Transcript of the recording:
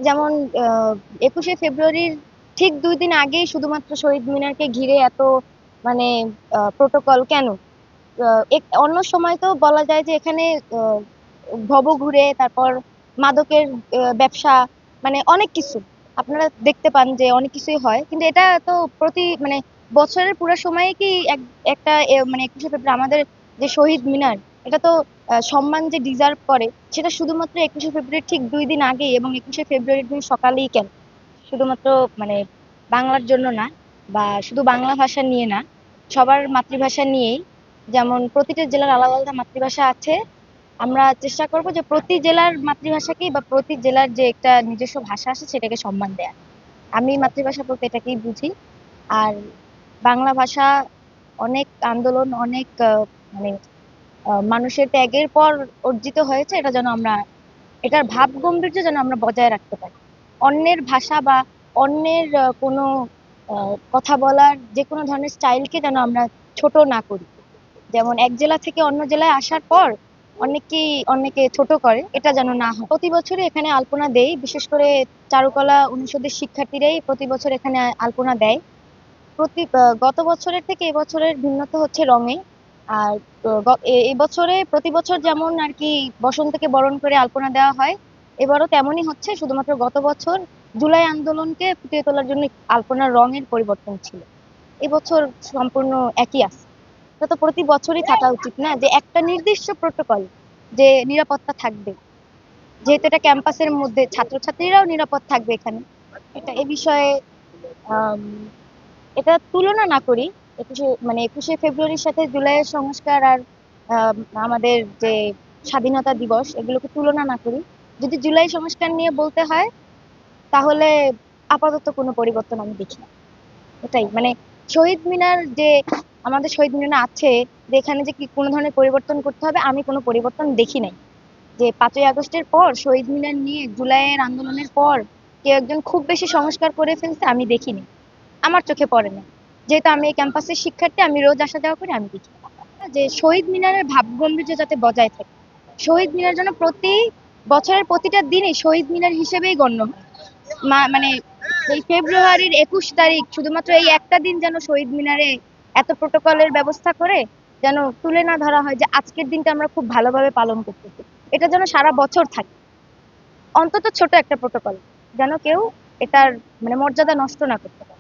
যেমন ২১শে ফেব্রুয়ারির ঠিক ২ দিন আগেই শুধুমাত্র শহীদ মিনারকে ঘিরে এত মানে প্রোটোকল কেন? অন্য সময় তো বলা যায় যে এখানে আহ, ভবঘুরে তারপর মাদকের ব্যবসা, মানে অনেক কিছু আপনারা দেখতে পান যে অনেক কিছুই হয়, কিন্তু এটা তো প্রতি মানে বছরের পুরো সময়ে কি একটা মানে ২১শে ফেব্রুয়ারি আমাদের যে শহীদ মিনার, এটা তো সম্মান যে ডিজার্ভ করে, সেটা শুধুমাত্র ২১শে ফেব্রুয়ারি ঠিক ২ দিন আগে এবং ২১শে ফেব্রুয়ারির দিন সকালেই কেন? শুধুমাত্র মানে বাংলার জন্য না, বা শুধু বাংলা ভাষা নিয়ে না, সবার মাতৃভাষা নিয়েই। যেমন প্রতিটা জেলার আলাদা আলাদা মাতৃভাষা আছে, আমরা চেষ্টা করব যে প্রতি জেলার মাতৃভাষাকেই বা প্রতি জেলার যে একটা নিজস্ব ভাষা আছে সেটাকে সম্মান দেয়া। আমি মাতৃভাষা বলতে এটাকেই বুঝি। আর বাংলা ভাষা অনেক আন্দোলন, অনেক মানে মানুষের ত্যাগের পর অর্জিত হয়েছে, এটা যেন আমরা, এটার ভাব গম্ভীর্য যেন আমরা বজায় রাখতে পারি। অন্যের ভাষা বা অন্যের কোনো কথা বলার যে কোনো ধরনের স্টাইলকে যেন আমরা ছোট না করি। যেমন এক জেলা থেকে অন্য জেলায় আসার পর অনেকেই অনেকে ছোট করে, এটা যেন না হয়। প্রতি বছরই এখানে আলপনা দেই, বিশেষ করে চারুকলা অনুষদের শিক্ষার্থীরাই প্রতি বছর এখানে আলপনা দেয়। গত বছরের থেকে এবছরের ভিন্নতা হচ্ছে রঙে। আর এবছরে প্রতি বছর যেমন আর কি বসন্তকে বরণ করে আলপনা দেওয়া হয়, এবারও তেমনই হচ্ছে। শুধুমাত্র গত বছর জুলাই আন্দোলনকে ফুটিয়ে তোলার জন্য আলপনার রঙের পরিবর্তন ছিল। এবছর সম্পূর্ণ একই আছে। এটা তো প্রতি বছরই থাকা উচিত না, যে একটা নির্দিষ্ট প্রোটোকল, যে নিরাপত্তা থাকবে, যেহেতু এটা ক্যাম্পাসের মধ্যে ছাত্রছাত্রীরাও নিরাপদ থাকবে এখানে। এটা এ বিষয়ে আম, এটা তুলনা না করি ২১শে ফেব্রুয়ারির সাথে জুলাইয়ের সংস্কার আর আম, আমাদের যে স্বাধীনতা দিবস, এগুলোকে তুলনা না করি। যদি জুলাই সংস্কার নিয়ে বলতে হয়, তাহলে আপাতত কোনো পরিবর্তন আমি দেখি না। এটাই মানে শহীদ মিনার যে আমাদের শহীদ মিনার আছে, যে এখানে যে কি কোনো ধরনের পরিবর্তন করতে হবে, আমি কোনো পরিবর্তন দেখি নাই। যে ৫ই আগস্টের পর শহীদ মিনার নিয়ে জুলাইয়ের আন্দোলনের পর কেউ একজন খুব বেশি সংস্কার করে ফেলছে আমি দেখিনি, আমার চোখে পড়ে না। যেহেতু আমি এই ক্যাম্পাসের শিক্ষার্থী, আমি রোজ আসা যাওয়া করি, আমি দেখি যে শহীদ মিনারের ভাবগম্ভীর্য যাতে বজায় থাকে। শহীদ মিনার যেন প্রতি বছরের প্রতিটা দিনই শহীদ মিনার হিসেবেই গণ্য হয়। মানে এই ফেব্রুয়ারির ২১ তারিখ শুধুমাত্র এই একটা দিন যেন শহীদ মিনারে এত প্রোটোকলের ব্যবস্থা করে যেন তুলে না ধরা হয় যে আজকের দিনটা আমরা খুব ভালোভাবে পালন করতেছি। এটা যেন সারা বছর থাকে, অন্তত ছোট একটা প্রোটোকল, যেন কেউ এটার মানে মর্যাদা নষ্ট না করতে পারে।